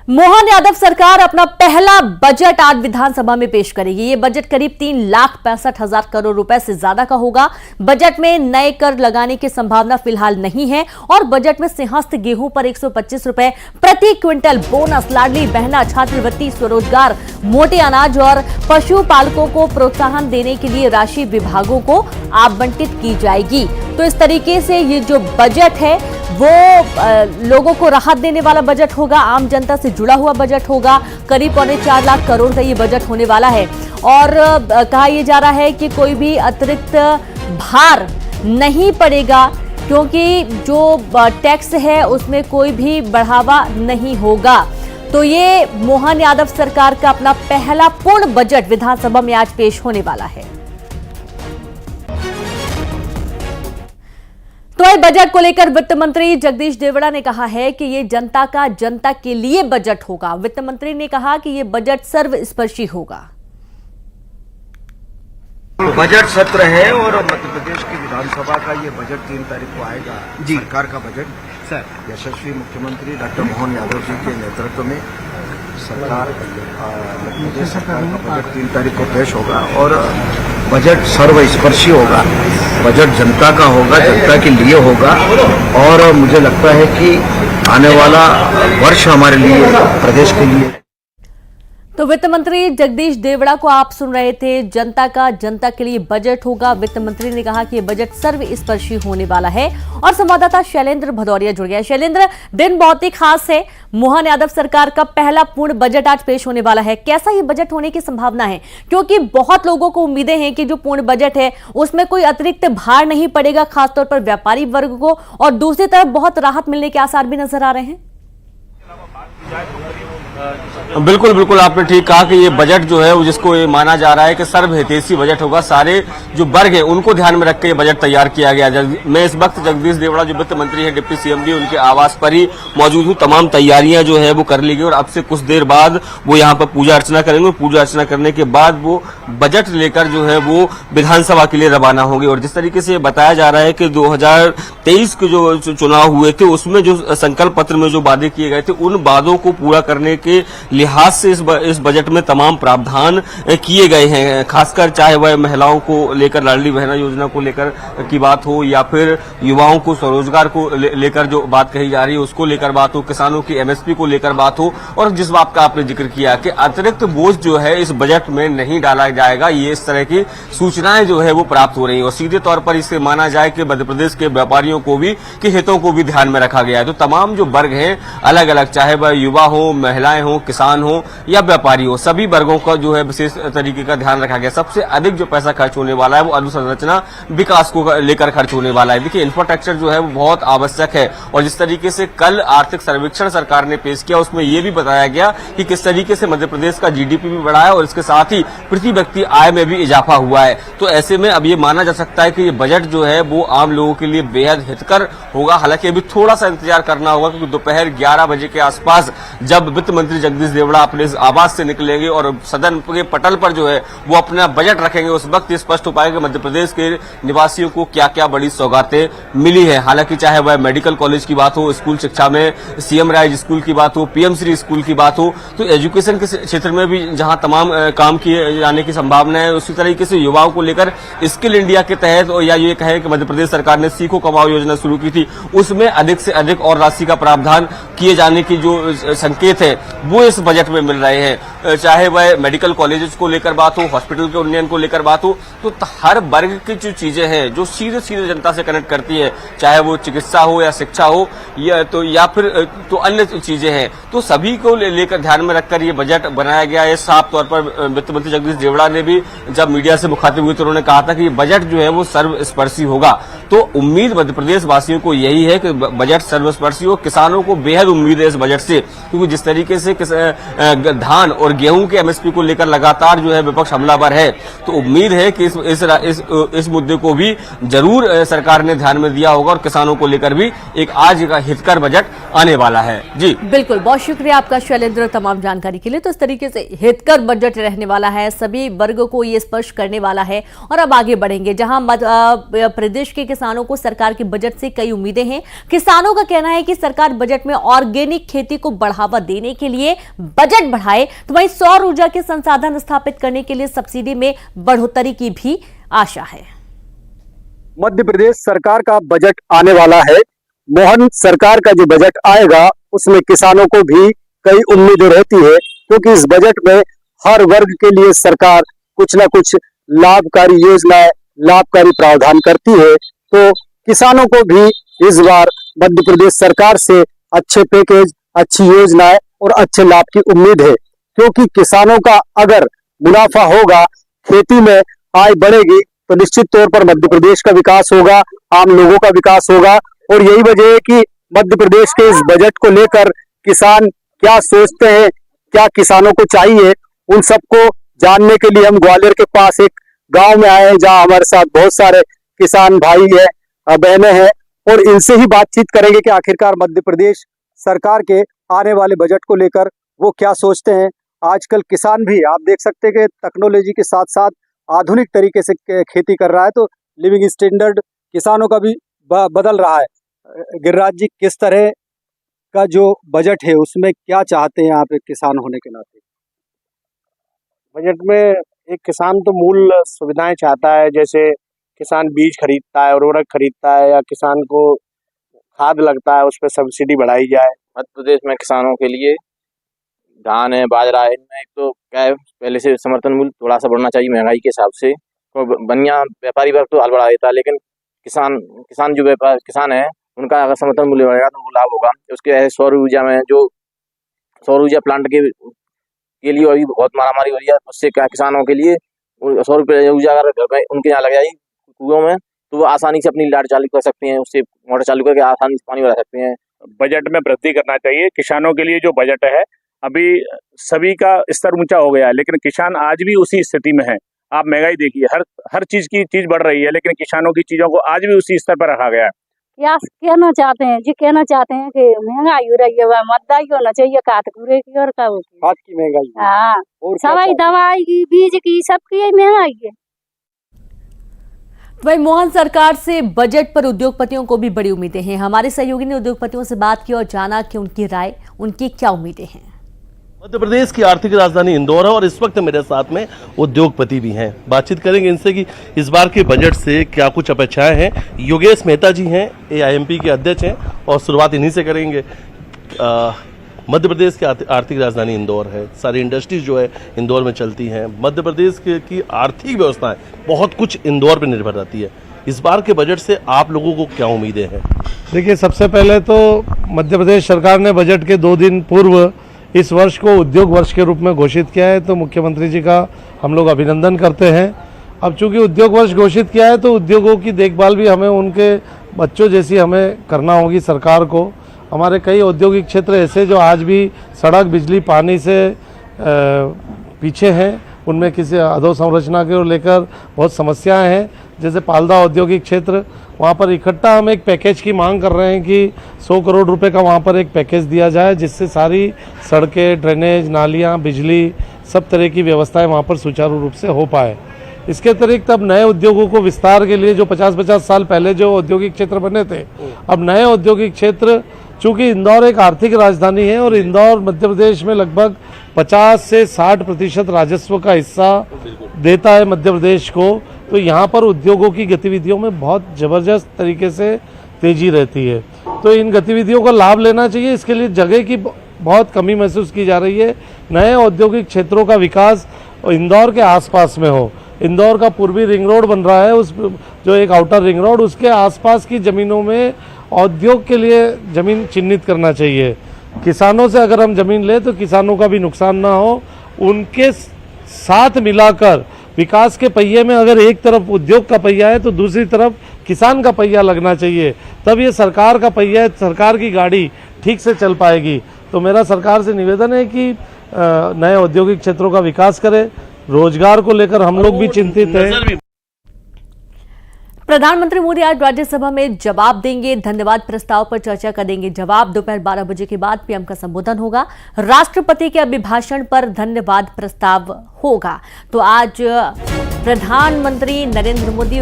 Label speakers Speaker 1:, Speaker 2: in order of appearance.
Speaker 1: मोहन यादव सरकार अपना पहला बजट आज विधानसभा में पेश करेगी। ये बजट करीब 3,65,000 करोड़ रुपए से ज्यादा का होगा। बजट में नए कर लगाने की संभावना फिलहाल नहीं है और बजट में सिंहस्थ गेहूं पर 125 रुपए प्रति क्विंटल बोनस, लाडली बहना, छात्रवृत्ति, स्वरोजगार, मोटे अनाज और पशुपालकों को प्रोत्साहन देने के लिए राशि विभागों को आवंटित की जाएगी। तो इस तरीके से ये जो बजट है वो लोगों को राहत देने वाला बजट होगा, आम जनता से जुड़ा हुआ बजट होगा। करीब 4.25 लाख करोड़ का ये बजट होने वाला है और कहा यह जा रहा है कि कोई भी अतिरिक्त भार नहीं पड़ेगा क्योंकि जो टैक्स है उसमें कोई भी बढ़ावा नहीं होगा। तो ये मोहन यादव सरकार का अपना पहला पूर्ण बजट विधानसभा में आज पेश होने वाला है। तो इस बजट को लेकर वित्त मंत्री जगदीश देवड़ा ने कहा है कि ये जनता का जनता के लिए बजट होगा। वित्त मंत्री ने कहा कि ये बजट सर्वस्पर्शी होगा।
Speaker 2: तो बजट सत्र है और मध्य प्रदेश की विधानसभा का ये बजट 3 तारीख को आएगा। जी, सरकार का बजट सर यशस्वी मुख्यमंत्री डॉक्टर मोहन यादव जी के नेतृत्व में सरकार मध्य प्रदेश सरकार का बजट 3 तारीख को पेश होगा और बजट सर्वस्पर्शी होगा। बजट जनता का होगा, जनता के लिए होगा और मुझे लगता है कि आने वाला वर्ष हमारे लिए, प्रदेश के लिए।
Speaker 1: तो वित्त मंत्री जगदीश देवड़ा को आप सुन रहे थे। जनता का जनता के लिए बजट होगा। वित्त मंत्री ने कहा कि यह बजट सर्वस्पर्शी होने वाला है। और संवाददाता शैलेंद्र भदौरिया जुड़ गया। शैलेंद्र, दिन बहुत ही खास है। मोहन यादव सरकार का पहला पूर्ण बजट आज पेश होने वाला है। कैसा ये बजट होने की संभावना है? क्योंकि बहुत लोगों को उम्मीदें हैं कि जो पूर्ण बजट है उसमें कोई अतिरिक्त भार नहीं पड़ेगा, खासतौर पर व्यापारी वर्ग को, और दूसरी तरफ बहुत राहत मिलने के आसार भी नजर आ रहे हैं।
Speaker 3: बिल्कुल बिल्कुल, आपने ठीक कहा कि ये बजट जो है जिसको ये माना जा रहा है कि सर्वहितैषी बजट होगा। सारे जो वर्ग है उनको ध्यान में रख के ये बजट तैयार किया गया। मैं इस वक्त जगदीश देवड़ा जो वित्त मंत्री है, डिप्टी सीएम भी, उनके आवास पर ही मौजूद हूँ। तमाम तैयारियां जो है वो कर ली गई और अब से कुछ देर बाद वो यहाँ पर पूजा अर्चना करेंगे। पूजा अर्चना करने के बाद वो बजट लेकर जो है वो विधानसभा के लिए रवाना होंगे। और जिस तरीके से बताया जा रहा है कि 2023 के जो चुनाव हुए थे उसमें जो संकल्प पत्र में जो वादे किए गए थे उन वादों को पूरा करने के लिहाज से इस बजट में तमाम प्रावधान किए गए हैं। खासकर चाहे वह महिलाओं को लेकर लाडली बहना योजना को लेकर की बात हो या फिर युवाओं को स्वरोजगार को लेकर जो बात कही जा रही है उसको लेकर बात हो, किसानों की एमएसपी को लेकर बात हो, और जिस बात का आपने जिक्र किया कि अतिरिक्त बोझ जो है इस बजट में नहीं डाला जाएगा, ये इस तरह की सूचनाएं जो है वो प्राप्त हो रही है। और सीधे तौर पर इसे माना जाए कि मध्य प्रदेश के व्यापारियों को भी के हितों को भी ध्यान में रखा गया है। तो तमाम जो वर्ग हैं अलग अलग, चाहे वह युवा हो, महिलाएं हो, किसान हो या व्यापारी हो, सभी वर्गों का जो है विशेष तरीके का ध्यान रखा गया। सबसे अधिक जो पैसा खर्च होने वाला है वो अधोसंरचना विकास को लेकर खर्च होने वाला है। देखिए, इंफ्रास्ट्रक्चर जो है वो बहुत आवश्यक है और जिस तरीके से कल आर्थिक सर्वेक्षण सरकार ने पेश किया उसमें यह भी बताया गया कि किस तरीके से मध्य प्रदेश का जीडीपी भी बढ़ा है और इसके साथ ही प्रति व्यक्ति आय में भी इजाफा हुआ है। तो ऐसे में अब ये माना जा सकता है कि ये बजट जो है वो आम लोगों के लिए बेहद हितकर होगा। हालांकि अभी थोड़ा सा इंतजार करना होगा क्योंकि दोपहर 11 बजे के आसपास जब वित्त मंत्री जगदीश देवड़ा अपने आवास से निकलेंगे और सदन के पटल पर जो है वो अपना बजट रखेंगे, उस वक्त स्पष्ट हो पाएगा मध्य प्रदेश के निवासियों को क्या क्या बड़ी सौगातें मिली है। हालांकि चाहे वह मेडिकल कॉलेज की बात हो, स्कूल शिक्षा में सीएम राइज स्कूल की बात हो, पीएम श्री स्कूल की बात हो, तो एजुकेशन के क्षेत्र में भी जहां तमाम काम किए जाने की संभावना है, उसी तरीके से युवाओं को लेकर स्किल इंडिया के तहत या ये कहें कि मध्य प्रदेश सरकार ने सीखो कमाओ योजना शुरू की थी, उसमें अधिक से अधिक और राशि का प्रावधान किए जाने की जो संकेत है वो इस बजट में मिल रहे हैं। चाहे वह मेडिकल कॉलेजेस को लेकर बात हो, हॉस्पिटल के उन्नयन को लेकर बात हो, तो हर वर्ग की जो चीजें हैं जो सीधे सीधे जनता से कनेक्ट करती है, चाहे वो चिकित्सा हो या शिक्षा हो या फिर अन्य चीजें हैं, तो सभी को लेकर ध्यान में रखकर ये बजट बनाया गया है। साफ तौर पर वित्त मंत्री जगदीश देवड़ा ने भी जब मीडिया से मुखातिब हुए तो उन्होंने कहा था कि बजट जो है वो सर्वस्पर्शी होगा। तो उम्मीद मध्य प्रदेश वासियों को यही है कि बजट सर्वस्पर्शी हो। किसानों को बेहद उम्मीद है इस बजट से, क्योंकि जिस तरीके से धान और गेहूं के एमएसपी को लेकर लगातार जो है विपक्ष हमलावर है, तो उम्मीद है कि इस मुद्दे को भी जरूर सरकार ने ध्यान में दिया होगा और किसानों को लेकर भी एक आज का हितकर बजट आने वाला है। जी
Speaker 1: बिल्कुल, बहुत शुक्रिया आपका शैलेंद्र तमाम जानकारी के लिए। तो इस तरीके से हितकर बजट रहने वाला है, सभी वर्गों को ये स्पर्श करने वाला है। और अब आगे बढ़ेंगे जहां प्रदेश के किसानों को सरकार के बजट से कई उम्मीदें हैं। किसानों का कहना है कि सरकार बजट में ऑर्गेनिक खेती को बढ़ावा देने के लिए बजट बढ़ाए, तो वहीं सौर ऊर्जा के संसाधन स्थापित करने के लिए सब्सिडी में बढ़ोतरी की भी आशा है।
Speaker 4: मध्य प्रदेश सरकार का बजट आने वाला है। मोहन सरकार का जो बजट आएगा उसमें किसानों को भी कई उम्मीदें रहती है, क्योंकि इस बजट में हर वर्ग के लिए सरकार कुछ ना कुछ लाभकारी योजनाएं, लाभकारी प्रावधान करती है। तो किसानों को भी इस बार मध्य प्रदेश सरकार से अच्छे पैकेज, अच्छी योजनाएं और अच्छे लाभ की उम्मीद है, क्योंकि किसानों का अगर मुनाफा होगा, खेती में आय बढ़ेगी, तो निश्चित तौर पर मध्य प्रदेश का विकास होगा, आम लोगों का विकास होगा। और यही वजह है कि मध्य प्रदेश के इस बजट को लेकर किसान क्या सोचते हैं, क्या किसानों को चाहिए, उन सबको जानने के लिए हम ग्वालियर के पास एक गांव में आए हैं, जहां हमारे साथ बहुत सारे किसान भाई है, बहनें हैं, और इनसे ही बातचीत करेंगे कि आखिरकार मध्य प्रदेश सरकार के आने वाले बजट को लेकर वो क्या सोचते हैं। आजकल किसान भी आप देख सकते हैं कि टेक्नोलॉजी के साथ साथ आधुनिक तरीके से खेती कर रहा है, तो लिविंग स्टैंडर्ड किसानों का भी बदल रहा है। गिरिराज जी, किस तरह का जो बजट है उसमें क्या चाहते हैं आप एक किसान होने के नाते?
Speaker 5: बजट में एक किसान तो मूल सुविधाएं चाहता है, जैसे किसान बीज खरीदता है, उर्वरक खरीदता है, या किसान को खाद लगता है, उस पर सब्सिडी बढ़ाई जाए।
Speaker 6: मध्य प्रदेश में किसानों के लिए धान है, बाजरा है, इनमें एक तो क्या है, पहले से समर्थन मूल्य थोड़ा सा बढ़ना चाहिए महंगाई के हिसाब से। तो बनिया व्यापारी वर्ग तो हाल बढ़ा देता है, लेकिन किसान जो किसान है उनका अगर समर्थन मूल्य बढ़ेगा तो वो लाभ होगा। उसके सौर ऊर्जा में जो सौर ऊर्जा प्लांट के लिए अभी बहुत मारामारी हो रही है, उससे क्या किसानों के लिए सौर ऊर्जा अगर घर में उनके यहाँ लग जाएगी कुओं में, तो वो आसानी से अपनी लाइट चालू कर सकते हैं, उससे मोटर चालू करके आसानी से पानी बढ़ा सकते हैं।
Speaker 5: बजट में वृद्धि करना चाहिए। किसानों के लिए जो बजट है, अभी सभी का स्तर ऊंचा हो गया है, लेकिन किसान आज भी उसी स्थिति में है। आप महंगाई देखिए, हर चीज की चीज बढ़ रही है, लेकिन किसानों की चीजों को आज भी उसी स्तर पर रखा गया है।
Speaker 7: क्या कहना चाहते हैं जी? कहना चाहते हैं कि महंगाई हो रही है, वह मतदाई होना चाहिए, खाद कूड़े की और का
Speaker 4: खाद की महंगाई,
Speaker 7: हाँ,
Speaker 4: और
Speaker 7: सवाई दवाई की, बीज की, सबकी महंगाई है।
Speaker 1: वहीं मोहन सरकार से बजट पर उद्योगपतियों को भी बड़ी उम्मीदें हैं। हमारे सहयोगी ने उद्योगपतियों से बात की और जाना कि उनकी राय, उनकी क्या उम्मीदें हैं।
Speaker 8: मध्य प्रदेश की आर्थिक राजधानी इंदौर है और इस वक्त मेरे साथ में उद्योगपति भी हैं। बातचीत करेंगे इनसे कि इस बार के बजट से क्या कुछ अपेक्षाएं हैं। योगेश मेहता जी हैं, AIMP के अध्यक्ष हैं, और शुरुआत इन्हीं से करेंगे। मध्य प्रदेश की आर्थिक राजधानी इंदौर है, सारी इंडस्ट्रीज जो है इंदौर में चलती हैं। मध्य प्रदेश की आर्थिक व्यवस्थाएं बहुत कुछ इंदौर पर निर्भर रहती है। इस बार के बजट से आप लोगों को क्या उम्मीदें हैं?
Speaker 9: देखिए, सबसे पहले तो मध्य प्रदेश सरकार ने बजट के 2 दिन पूर्व इस वर्ष को उद्योग वर्ष के रूप में घोषित किया है, तो मुख्यमंत्री जी का हम लोग अभिनंदन करते हैं। अब चूंकि उद्योग वर्ष घोषित किया है, तो उद्योगों की देखभाल भी हमें उनके बच्चों जैसी हमें करना होगी सरकार को। हमारे कई औद्योगिक क्षेत्र ऐसे जो आज भी सड़क, बिजली, पानी से पीछे हैं, उनमें किसी अधोसंरचना को लेकर बहुत समस्याएं हैं। जैसे पालदा औद्योगिक क्षेत्र, वहाँ पर इकट्ठा हम एक पैकेज की मांग कर रहे हैं कि 100 करोड़ रुपए का वहाँ पर एक पैकेज दिया जाए, जिससे सारी सड़कें, ड्रेनेज, नालियाँ, बिजली, सब तरह की व्यवस्थाएं वहाँ पर सुचारू रूप से हो पाए। इसके अतिरिक्त अब नए उद्योगों को विस्तार के लिए जो 50-50 साल पहले जो औद्योगिक क्षेत्र बने थे, अब नए औद्योगिक क्षेत्र, चूँकि इंदौर एक आर्थिक राजधानी है और इंदौर मध्य प्रदेश में लगभग 50 से 60% राजस्व का हिस्सा देता है मध्य प्रदेश को, तो यहाँ पर उद्योगों की गतिविधियों में बहुत ज़बरदस्त तरीके से तेजी रहती है। तो इन गतिविधियों का लाभ लेना चाहिए। इसके लिए जगह की बहुत कमी महसूस की जा रही है। नए औद्योगिक क्षेत्रों का विकास इंदौर के आसपास में हो। इंदौर का पूर्वी रिंग रोड बन रहा है, उस जो एक आउटर रिंग रोड, उसके आसपास की ज़मीनों में औद्योग के लिए ज़मीन चिन्हित करना चाहिए। किसानों से अगर हम ज़मीन लें तो किसानों का भी नुकसान ना हो, उनके साथ मिलाकर विकास के पहिए में अगर एक तरफ उद्योग का पहिया है तो दूसरी तरफ किसान का पहिया लगना चाहिए, तब ये सरकार का पहिया, सरकार की गाड़ी ठीक से चल पाएगी। तो मेरा सरकार से निवेदन है कि नए औद्योगिक क्षेत्रों का विकास करें। रोजगार को लेकर हम लोग भी चिंतित हैं।
Speaker 1: प्रधानमंत्री मोदी आज राज्यसभा में जवाब देंगे। धन्यवाद प्रस्ताव पर चर्चा करेंगे जवाब। दोपहर 12 बजे के बाद पीएम का संबोधन होगा। राष्ट्रपति के अभिभाषण पर धन्यवाद प्रस्ताव होगा। तो आज प्रधानमंत्री नरेंद्र मोदी